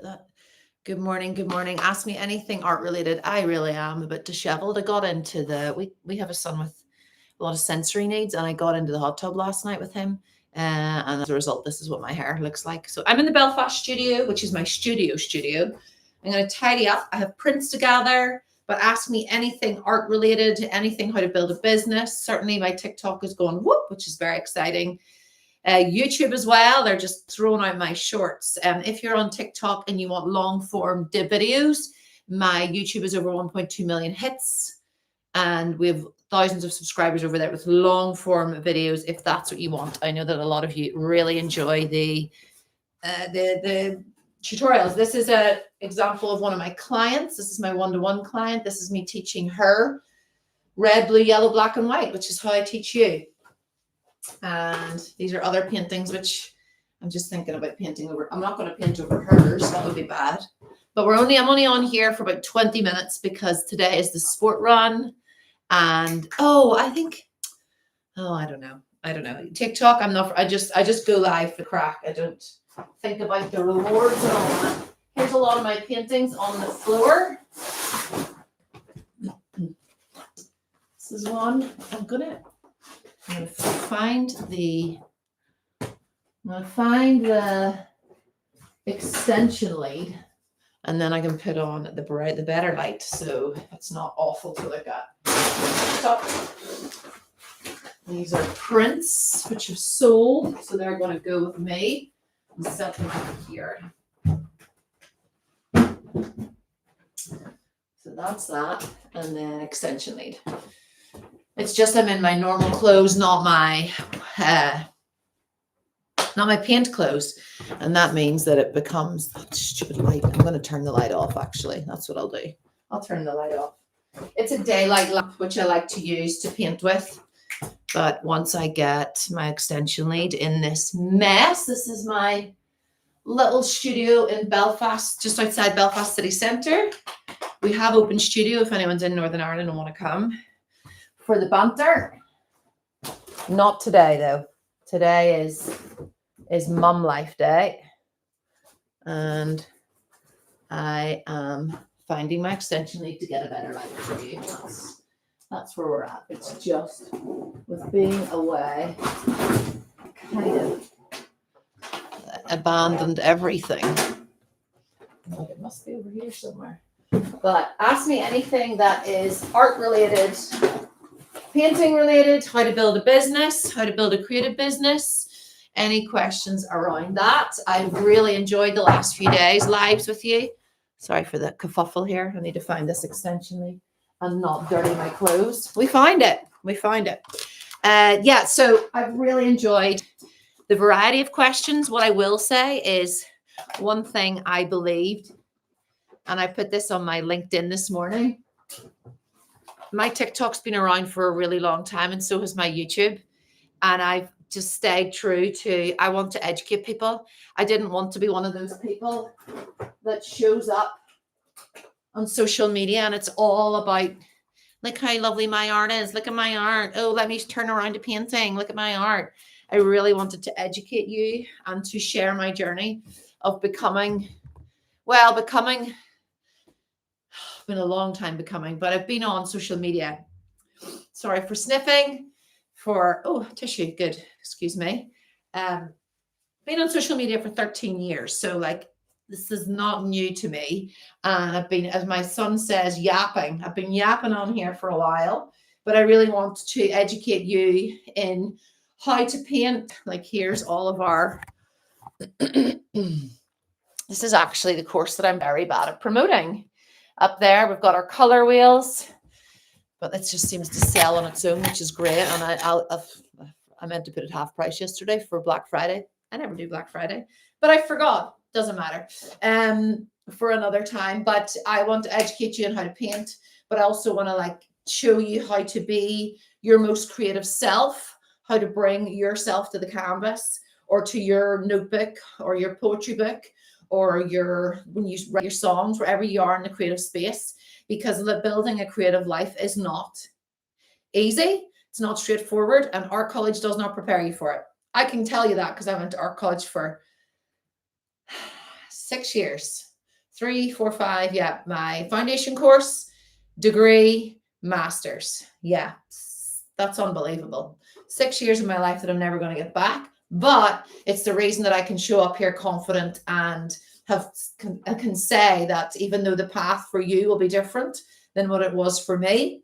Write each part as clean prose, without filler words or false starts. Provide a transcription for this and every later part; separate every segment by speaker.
Speaker 1: that. Good morning. Good morning. Ask me anything art related. I really am a bit disheveled. I got into we have a son with a lot of sensory needs, and I got into the hot tub last night with him. And as a result, this is what my hair looks like. So I'm in the Belfast studio, which is my studio. I'm going to tidy up. I have prints to gather, but ask me anything art related, anything how to build a business. Certainly my TikTok is going whoop, which is very exciting. YouTube as well. They're just throwing out my shorts. If you're on TikTok and you want long form videos, my YouTube is over 1.2 million hits, and we have thousands of subscribers over there with long form videos. If that's what you want, I know that a lot of you really enjoy the tutorials. This is an example of one of my clients. This is my one-to-one client. This is me teaching her red, blue, yellow, black, and white, which is how I teach you. And these are other paintings, which I'm just thinking about painting over. I'm not going to paint over hers. That would be bad. But I'm only on here for about 20 minutes because today is the sport run. And I don't know. TikTok, I just go live for crack. I don't think about the rewards and all that. Here's a lot of my paintings on the floor. This is one. I'm gonna find the extension lead, and then I can put on the better light so it's not awful to look at. So, these are prints which have sold, so they're going to go with me and set them up here. So that's that, and then extension lead. It's just I'm in my normal clothes, not my paint clothes, and that means that it becomes that stupid light. I'm going to turn the light off. Actually, that's what I'll do. I'll turn the light off. It's a daylight lamp which I like to use to paint with. But once I get my extension lead in this mess, this is my little studio in Belfast, just outside Belfast city centre. We have open studio if anyone's in Northern Ireland and want to come for the banter. Not today though. Today is Mum Life Day, and I am finding my extension lead to get a better light for you. That's where we're at. It's just with being away, kind of abandoned everything. Oh, it must be over here somewhere. But ask me anything that is art related, painting related, how to build a business, how to build a creative business, any questions around that. I've really enjoyed the last few days lives with you. Sorry for the kerfuffle here. I need to find this extension lead and not dirty my clothes. We find it. So I've really enjoyed the variety of questions. What I will say is one thing I believed, and I put this on my LinkedIn this morning. My TikTok's been around for a really long time, and so has my YouTube. And I've just stayed true to, I want to educate people. I didn't want to be one of those people that shows up on social media and it's all about, look how lovely my art is. Look at my art. Oh, let me turn around to painting. Look at my art. I really wanted to educate you and to share my journey of becoming, it's been a long time becoming, but I've been on social media. Sorry for sniffing, tissue, good, excuse me. Been on social media for 13 years. So this is not new to me. And I've been, as my son says, yapping. I've been yapping on here for a while, but I really want to educate you in how to paint. Here's all of our, this is actually the course that I'm very bad at promoting. Up there, we've got our color wheels, but it just seems to sell on its own, which is great. And I meant to put it half price yesterday for Black Friday. I never do Black Friday, but I forgot. Doesn't matter. For another time. But I want to educate you on how to paint, but I also want to show you how to be your most creative self, how to bring yourself to the canvas or to your notebook or your poetry book or when you write your songs, wherever you are in the creative space, because building a creative life is not easy. It's not straightforward, and art college does not prepare you for it. I can tell you that because I went to art college for 6 years. 3, 4, 5. Yeah, my foundation course, degree, master's. Yeah, that's unbelievable. 6 years of my life that I'm never going to get back. But it's the reason that I can show up here confident and can say that even though the path for you will be different than what it was for me,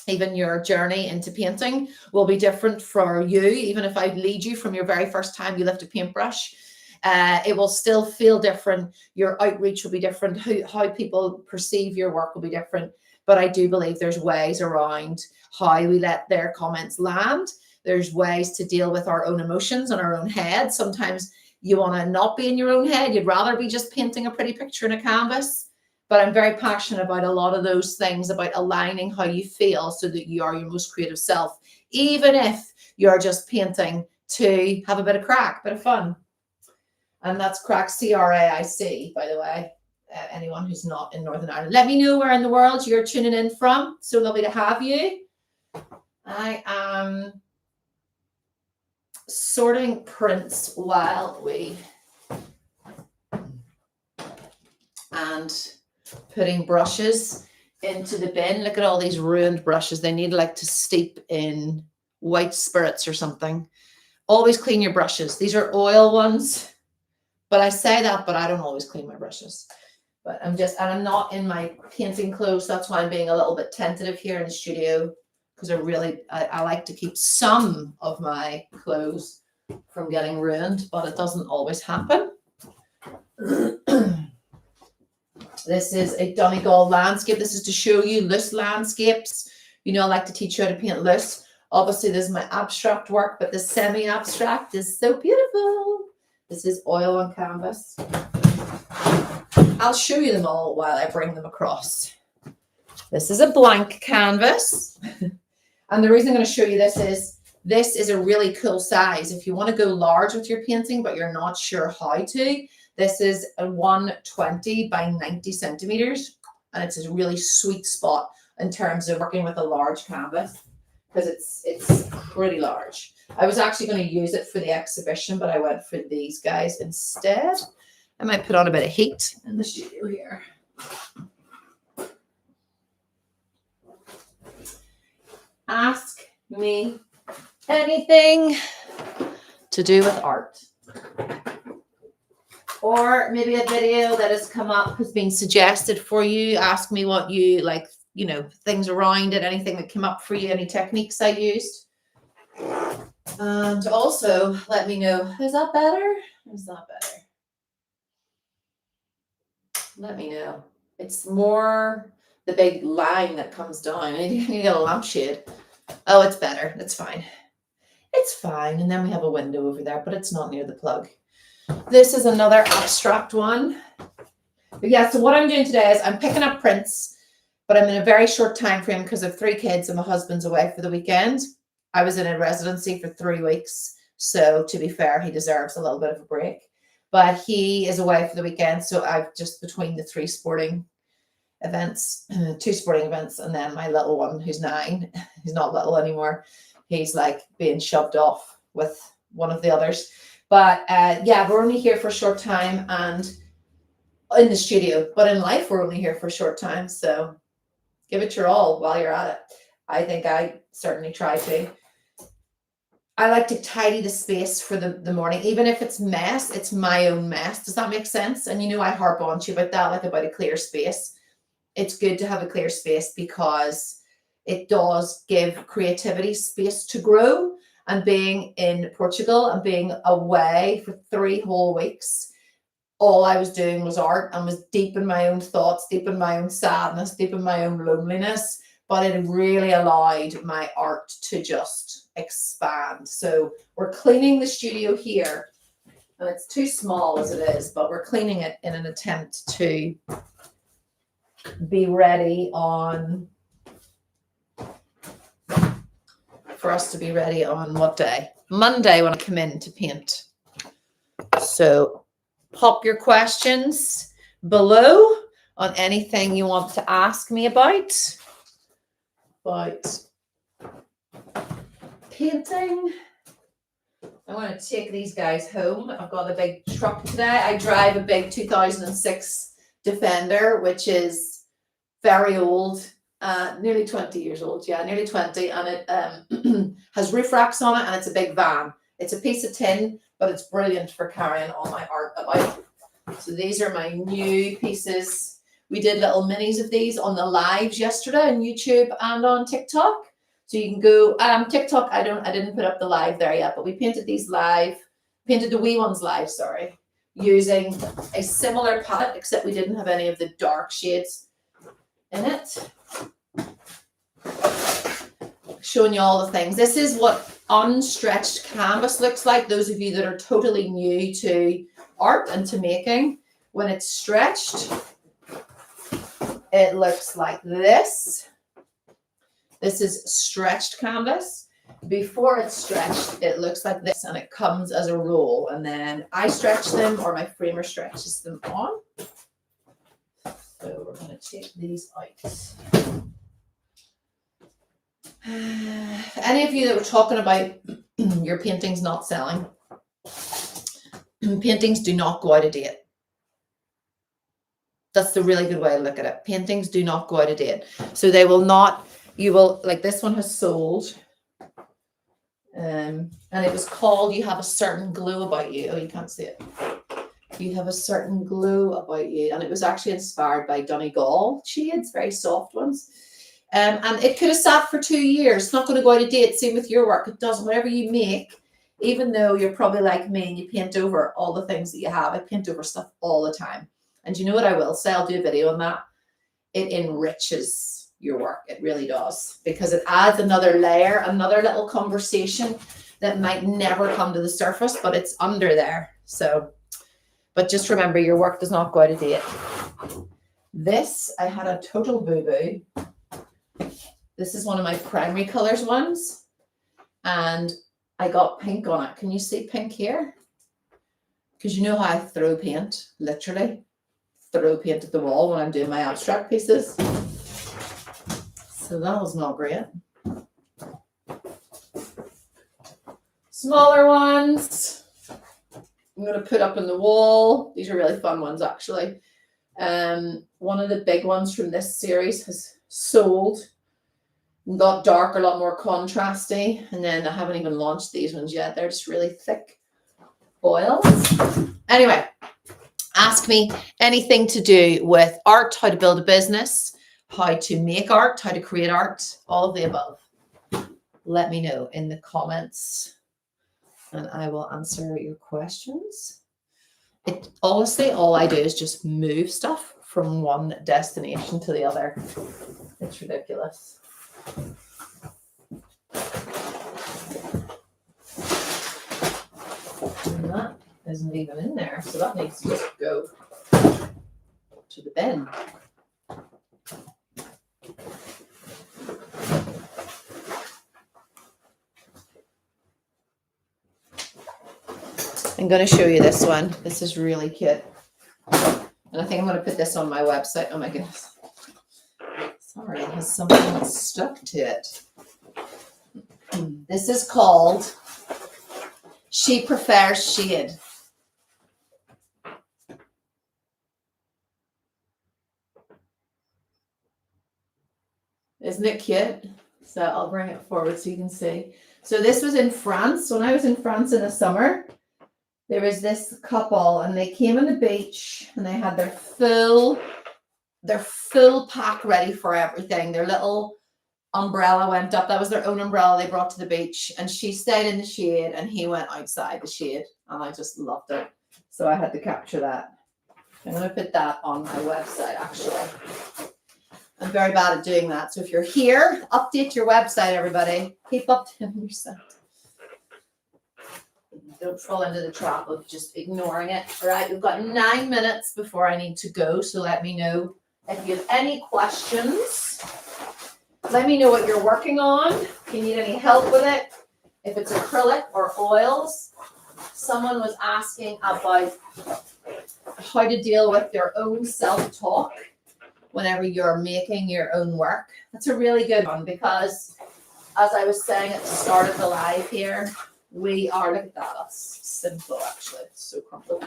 Speaker 1: even your journey into painting will be different for you. Even if I lead you from your very first time you lift a paintbrush, it will still feel different. Your outreach will be different. How people perceive your work will be different. But I do believe there's ways around how we let their comments land. There's ways to deal with our own emotions and our own head. Sometimes you want to not be in your own head. You'd rather be just painting a pretty picture in a canvas. But I'm very passionate about a lot of those things, about aligning how you feel so that you are your most creative self, even if you're just painting to have a bit of crack, bit of fun. And that's crack, C-R-A-I-C, by the way. Anyone who's not in Northern Ireland. Let me know where in the world you're tuning in from. So lovely to have you. I am sorting prints while we and putting brushes into the bin. Look at all these ruined brushes. They need like to steep in white spirits or something. Always clean your brushes. These are oil ones, but I say that, but I don't always clean my brushes. But I'm not in my painting clothes. That's why I'm being a little bit tentative here in the studio, because I like to keep some of my clothes from getting ruined, but it doesn't always happen. This is a Donegal landscape. This is to show you loose landscapes. You know, I like to teach you how to paint loose. Obviously, this is my abstract work, but the semi-abstract is so beautiful. This is oil on canvas. I'll show you them all while I bring them across. This is a blank canvas. And the reason I'm going to show you this is a really cool size. If you want to go large with your painting, but you're not sure how to, this is a 120 by 90 centimeters. And it's a really sweet spot in terms of working with a large canvas, because it's pretty large. I was actually going to use it for the exhibition, but I went for these guys instead. I might put on a bit of heat in the studio here. Ask me anything to do with art. Or maybe a video that has come up has been suggested for you. Ask me what you like, you know, things around it, anything that came up for you, any techniques I used. And also let me know, is that better? Is that better? Let me know. It's more the big line that comes down. You get a lampshade. Oh, it's better. It's fine. It's fine. And then we have a window over there, but it's not near the plug. This is another abstract one. But yeah, so what I'm doing today is I'm picking up prints, but I'm in a very short time frame because I have 3 kids and my husband's away for the weekend. I was in a residency for 3 weeks. So to be fair, he deserves a little bit of a break. But he is away for the weekend. So I've just between the 3 sporting events, 2 sporting events, and then my little one who's 9, he's not little anymore. He's like being shoved off with one of the others. But yeah, we're only here for a short time and in the studio, but in life, we're only here for a short time. So give it your all while you're at it. I think I certainly try to. I like to tidy the space for the morning, even if it's mess, it's my own mess. Does that make sense? And you know, I harp on to you about that, like about a clear space. It's good to have a clear space because it does give creativity space to grow. And being in Portugal and being away for 3 whole weeks, all I was doing was art and was deep in my own thoughts, deep in my own sadness, deep in my own loneliness. But it really allowed my art to just expand. So we're cleaning the studio here, and it's too small as it is, but we're cleaning it in an attempt to be ready for us to be ready on what day? Monday when I come in to paint. So pop your questions below on anything you want to ask me about painting. I want to take these guys home. I've got a big truck today. I drive a big 2006 Defender, which is very old, nearly 20 years old. Yeah, nearly 20. And it has roof racks on it, and it's a big van. It's a piece of tin, but it's brilliant for carrying all my art about. So these are my new pieces. We did little minis of these on the lives yesterday on YouTube and on TikTok. So you can go TikTok. I didn't put up the live there yet, but we painted these live, painted the wee ones live, sorry, using a similar palette, except we didn't have any of the dark shades in it. Showing you all the things. This is what unstretched canvas looks like. Those of you that are totally new to art and to making, when it's stretched, it looks like this. This is stretched canvas. Before it's stretched, it looks like this, and it comes as a roll, and then I stretch them or my framer stretches them on. So we're going to take these out. Any of you that were talking about your paintings not selling, paintings do not go out of date. That's the really good way to look at it. Paintings do not go out of date. So they will not, you will, like this one has sold. And it was called You Have a Certain Glow About You. Oh, you can't see it. You Have a Certain Glow About You. And it was actually inspired by Donegal shades, very soft ones. And it could have sat for 2 years. It's not going to go out of date. Same with your work. It doesn't. Whatever you make, even though you're probably like me and you paint over all the things that you have. I paint over stuff all the time. And you know what I will say? I'll do a video on that. It enriches your work. It really does, because it adds another layer, another little conversation that might never come to the surface, but it's under there. So, but just remember, your work does not go out of date. This, I had a total boo-boo. This is one of my primary colors ones, and I got pink on it. Can you see pink here? Because you know how I throw paint, literally throw paint at the wall when I'm doing my abstract pieces. So that was not great. Smaller ones I'm going to put up on the wall. These are really fun ones, actually. One of the big ones from this series has sold. Got dark, a lot more contrasty. And then I haven't even launched these ones yet. They're just really thick oils. Anyway, ask me anything to do with art, how to build a business, how to make art, how to create art, all of the above. Let me know in the comments and I will answer your questions. Honestly, all I do is just move stuff from one destination to the other. It's ridiculous. And that isn't even in there, so that needs to just go to the bin. I'm going to show you this one. This is really cute. And I think I'm going to put this on my website. Oh my goodness. Sorry, it has something that's stuck to it. This is called She Prefers Shade. Isn't it cute? So I'll bring it forward so you can see. So this was in France. When I was in France in the summer, there was this couple and they came on the beach and they had their full pack ready for everything. Their little umbrella went up. That was their own umbrella they brought to the beach. And she stayed in the shade and he went outside the shade. And I just loved it. So I had to capture that. I'm going to put that on my website, actually. I'm very bad at doing that. So if you're here, update your website, everybody. Keep updating yourself. Don't fall into the trap of just ignoring it. All right, we've got 9 minutes before I need to go. So let me know if you have any questions. Let me know what you're working on. If you need any help with it. If it's acrylic or oils. Someone was asking about how to deal with your own self-talk whenever you're making your own work. That's a really good one because, as I was saying at the start of the live here, we are, look at that, that's simple actually, it's so crumpled.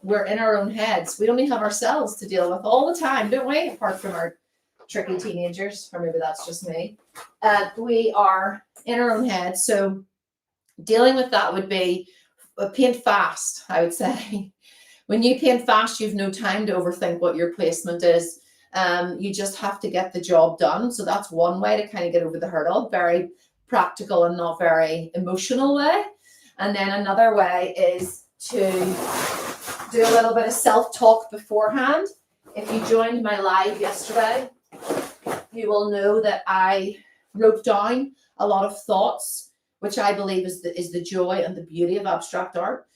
Speaker 1: we're in our own heads. We only have ourselves to deal with all the time, don't we? Apart from our tricky teenagers, or maybe that's just me. We are in our own heads. So dealing with that would be paint fast, I would say. When you paint fast, you've no time to overthink what your placement is. You just have to get the job done. So that's one way to kind of get over the hurdle. Very practical and not very emotional way. And then another way is to do a little bit of self-talk beforehand. If you joined my live yesterday, you will know that I wrote down a lot of thoughts, which I believe is the joy and the beauty of abstract art.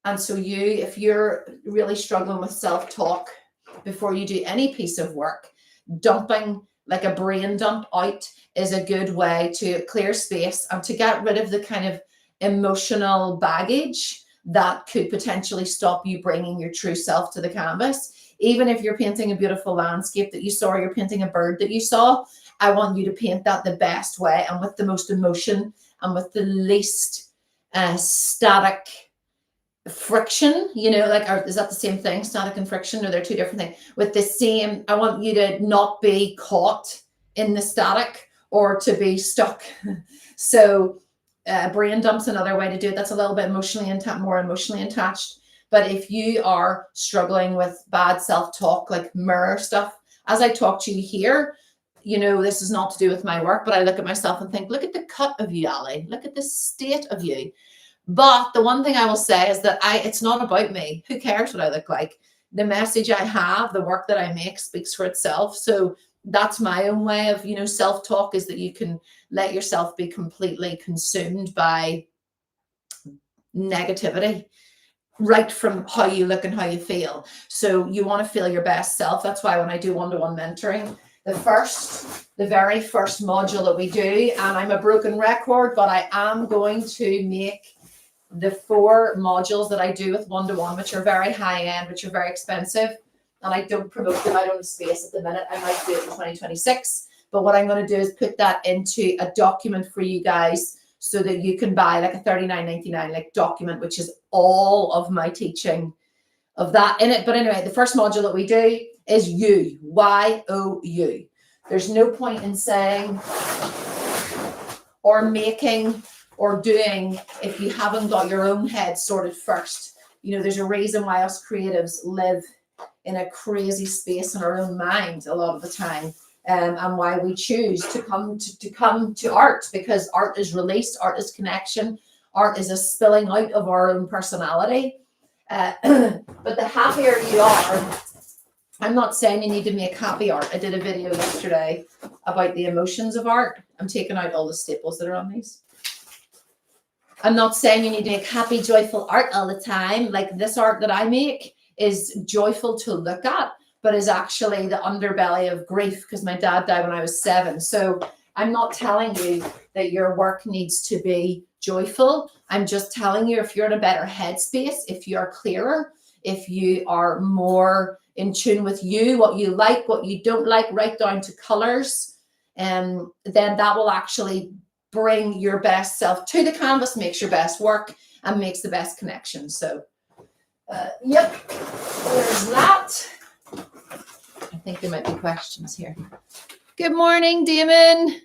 Speaker 1: And so if you're really struggling with self-talk before you do any piece of work, dumping like a brain dump out is a good way to clear space and to get rid of the kind of emotional baggage that could potentially stop you bringing your true self to the canvas. Even if you're painting a beautiful landscape that you saw, or you're painting a bird that you saw, I want you to paint that the best way and with the most emotion and with the least static friction, or is that the same thing? Static and friction, or they're two different things? With the same, I want you to not be caught in the static or to be stuck. So brain dump's another way to do it. That's a little bit more emotionally attached. But if you are struggling with bad self-talk, like mirror stuff, as I talk to you here, this is not to do with my work, but I look at myself and think, look at the cut of you, Ali. Look at the state of you. But the one thing I will say is that it's not about me. Who cares what I look like? The message I have, the work that I make speaks for itself. So that's my own way of, self-talk, is that you can let yourself be completely consumed by negativity, right from how you look and how you feel. So you want to feel your best self. That's why when I do one-to-one mentoring, the very first module that we do, and I'm a broken record, but I am going to make the 4 modules that I do with one-to-one, which are very high end, which are very expensive, and I don't promote them. I don't have space at the minute. I might do it in 2026. But what I'm going to do is put that into a document for you guys so that you can buy like a $39.99 like document, which is all of my teaching of that in it. But anyway, the first module that we do is you, Y-O-U. There's no point in saying or making or doing if you haven't got your own head sorted first. There's a reason why us creatives live in a crazy space in our own mind a lot of the time, and why we choose to come to art, because art is release, art is connection, art is a spilling out of our own personality. But the happier you are, I'm not saying you need to make happy art. I did a video yesterday about the emotions of art. I'm taking out all the staples that are on these. I'm not saying you need to make happy, joyful art all the time. Like this art that I make is joyful to look at, but is actually the underbelly of grief, because my dad died when I was 7. So I'm not telling you that your work needs to be joyful. I'm just telling you, if you're in a better headspace, if you're clearer, if you are more in tune with you, what you like, what you don't like, right down to colors, then that will actually bring your best self to the canvas, makes your best work, and makes the best connection. So, yep, there's that. I think there might be questions here. Good morning, Damon.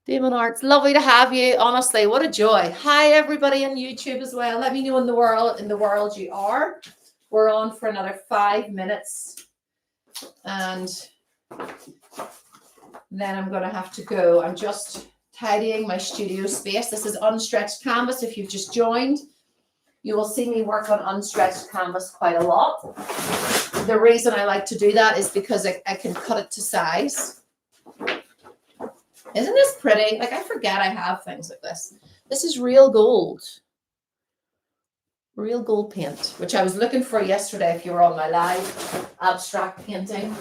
Speaker 1: Damon Arts, lovely to have you. Honestly, what a joy. Hi, everybody on YouTube as well. Let me know in the world you are. We're on for another 5 minutes, and then I'm going to have to go. I'm just tidying my studio space. This is unstretched canvas. If you've just joined, you will see me work on unstretched canvas quite a lot. The reason I like to do that is because I can cut it to size. Isn't this pretty? Like, I forget I have things like this. This is real gold. Real gold paint, which I was looking for yesterday if you were on my live abstract painting.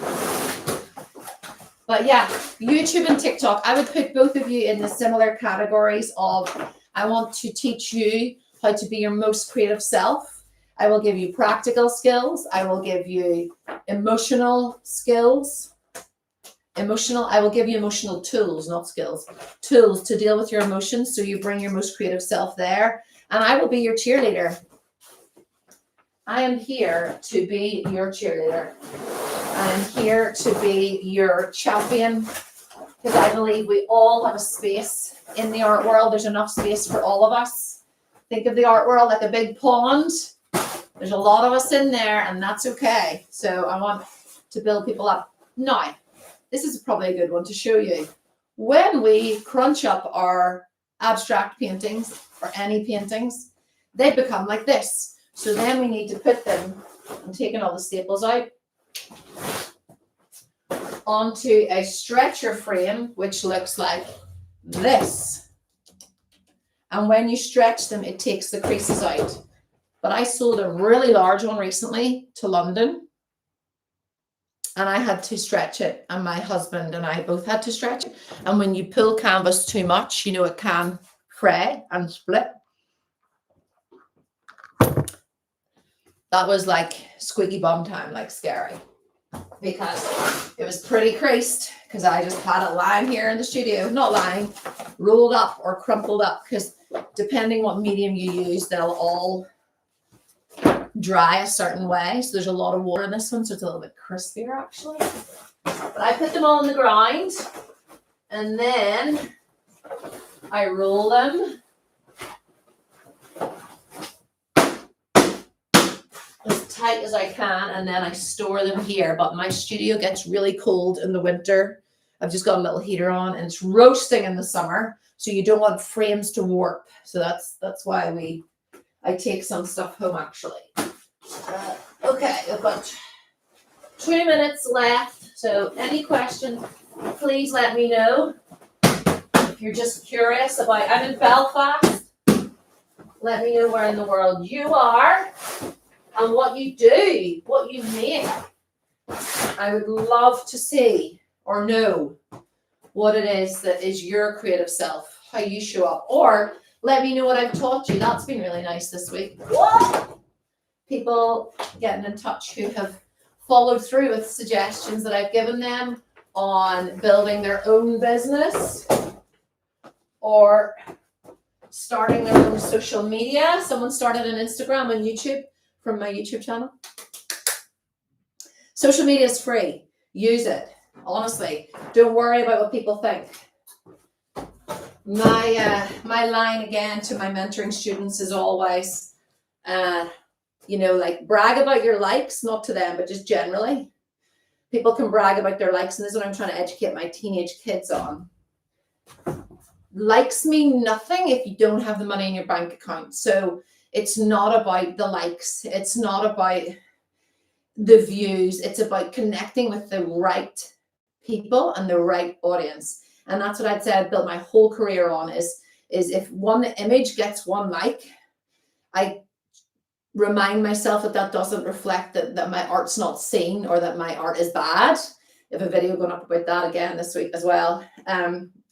Speaker 1: But yeah, YouTube and TikTok, I would put both of you in the similar categories of, I want to teach you how to be your most creative self. I will give you practical skills. I will give you emotional skills. I will give you emotional tools, not skills. Tools to deal with your emotions so you bring your most creative self there. And I will be your cheerleader. I am here to be your cheerleader. I am here to be your champion, because I believe we all have a space in the art world. There's enough space for all of us. Think of the art world like a big pond. There's a lot of us in there, and that's okay. So I want to build people up. Now, this is probably a good one to show you. When we crunch up our abstract paintings or any paintings, they become like this. So then we need to put them, I'm taking all the staples out, onto a stretcher frame, which looks like this. And when you stretch them, it takes the creases out. But I sold a really large one recently to London, and I had to stretch it, and my husband and I both had to stretch it. And when you pull canvas too much, it can fray and split. That was like squeaky bum time, like scary, because it was pretty creased, because I just had it lying here in the studio, not lying, rolled up or crumpled up, because depending what medium you use, they'll all dry a certain way. So there's a lot of water in this one, so it's a little bit crispier actually. But I put them all in the grind, and then I roll them as tight as I can, and then I store them here. But my studio gets really cold in the winter. I've just got a little heater on, and it's roasting in the summer, so you don't want frames to warp. So that's why I take some stuff home actually. Okay, I've got 2 minutes left, so any questions, please let me know. If you're just curious about, I'm in Belfast, let me know where in the world you are and what you do, what you make. I would love to see or know what it is that is your creative self, how you show up, or let me know what I've taught you. That's been really nice this week. What? People getting in touch who have followed through with suggestions that I've given them on building their own business or starting their own social media. Someone started an Instagram and YouTube from my YouTube channel. Social media is free. Use it. Honestly, don't worry about what people think. My line again to my mentoring students is always, like brag about your likes, not to them, but just generally. People can brag about their likes, and this is what I'm trying to educate my teenage kids on. Likes mean nothing if you don't have the money in your bank account. So it's not about the likes. It's not about the views. It's about connecting with the right people and the right audience. And that's what I'd say I've built my whole career on is if one image gets one like, I remind myself that doesn't reflect that my art's not seen or that my art is bad. I have a video going up about that again this week as well.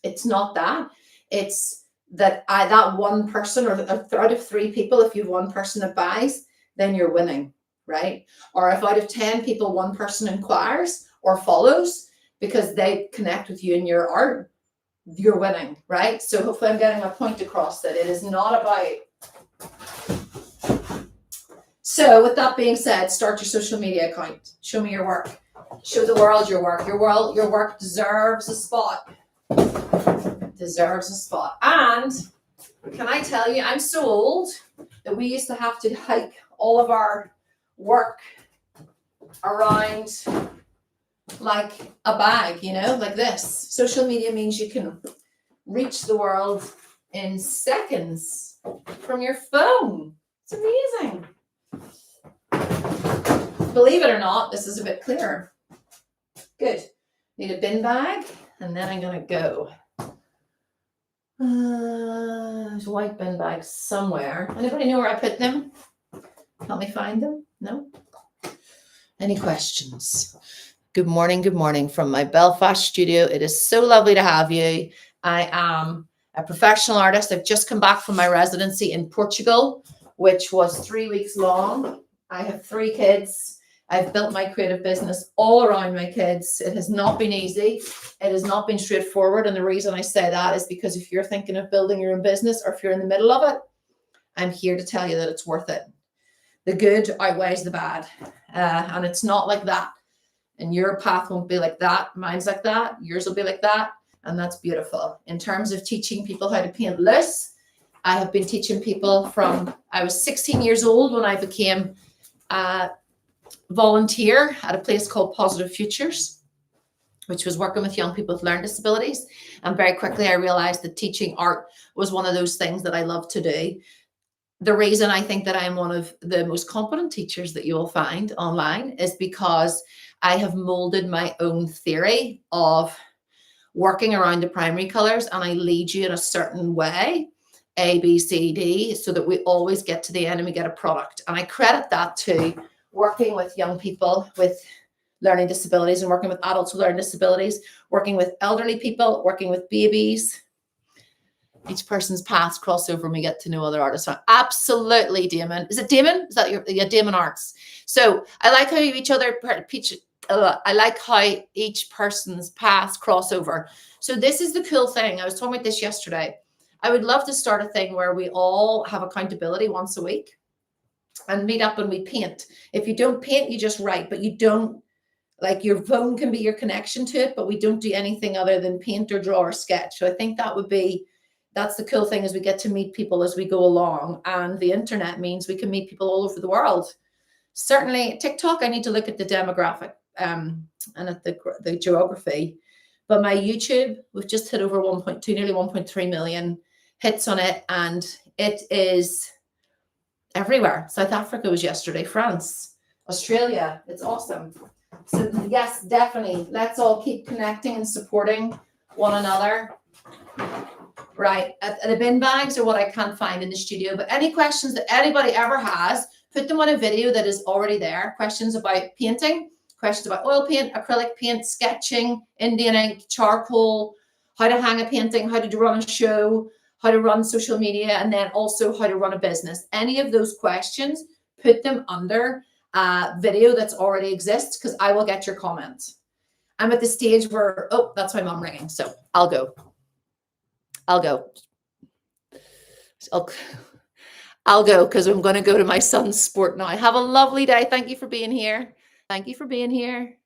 Speaker 1: It's not that. It's that that one person or out of 3 people, if you have one person that buys, then you're winning, right? Or if out of 10 people, one person inquires or follows because they connect with you in your art, you're winning, right? So hopefully I'm getting my point across that it is not about. So with that being said, start your social media account. Show me your work. Show the world your work. Your work deserves a spot. Deserves a spot. And can I tell you, I'm so old that we used to have to hike all of our work around like a bag, like this. Social media means you can reach the world in seconds from your phone. It's amazing. Believe it or not, this is a bit clearer. Good. Need a bin bag, and then I'm going to go. There's a white bin bag somewhere. Anybody know where I put them? Help me find them? No? Any questions? Good morning from my Belfast studio. It is so lovely to have you. I am a professional artist. I've just come back from my residency in Portugal, which was 3 weeks long. I have 3 kids. I've built my creative business all around my kids. It has not been easy. It has not been straightforward. And the reason I say that is because if you're thinking of building your own business or if you're in the middle of it, I'm here to tell you that it's worth it. The good outweighs the bad. And it's not like that. And your path won't be like that. Mine's like that. Yours will be like that. And that's beautiful. In terms of teaching people how to paint loose, I have been teaching people from I was 16 years old when I became a volunteer at a place called Positive Futures, which was working with young people with learning disabilities. And very quickly, I realized that teaching art was one of those things that I love to do. The reason I think that I'm one of the most competent teachers that you will find online is because I have molded my own theory of working around the primary colors, and I lead you in a certain way, A, B, C, D, so that we always get to the end and we get a product. And I credit that to working with young people with learning disabilities and working with adults with learning disabilities, working with elderly people, working with babies. Each person's paths cross over and we get to know other artists. Absolutely, Damon. Is it Damon? Is that your Damon Arts? So I like how I like how each person's paths cross over. So this is the cool thing. I was talking about this yesterday. I would love to start a thing where we all have accountability once a week and meet up and we paint. If you don't paint, you just write, but you don't, like, your phone can be your connection to it, but we don't do anything other than paint or draw or sketch. So I think that's the cool thing, is we get to meet people as we go along, and the internet means we can meet people all over the world. Certainly TikTok, I need to look at the demographic and at the geography, but my YouTube, we've just hit over 1.2, nearly 1.3 million hits on it, and it is everywhere. South Africa was yesterday, France, Australia. It's awesome. So yes, definitely, let's all keep connecting and supporting one another. Right, the bin bags are what I can't find in the studio, but any questions that anybody ever has, put them on a video that is already there. Questions about painting, questions about oil paint, acrylic paint, sketching, Indian ink, charcoal, how to hang a painting, how to run a show, how to run social media, and then also how to run a business. Any of those questions, put them under a video that's already exists, because I will get your comments. I'm at the stage where, oh, that's my mom ringing, so I'll go. I'll go because I'm going to go to my son's sport now. Have a lovely day. Thank you for being here. Thank you for being here.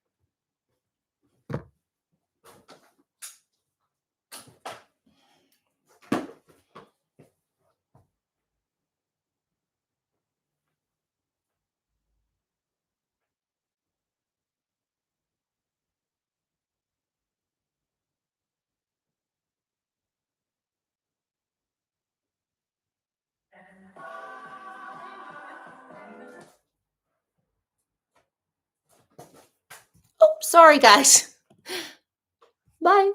Speaker 1: Oh, sorry, guys. Bye.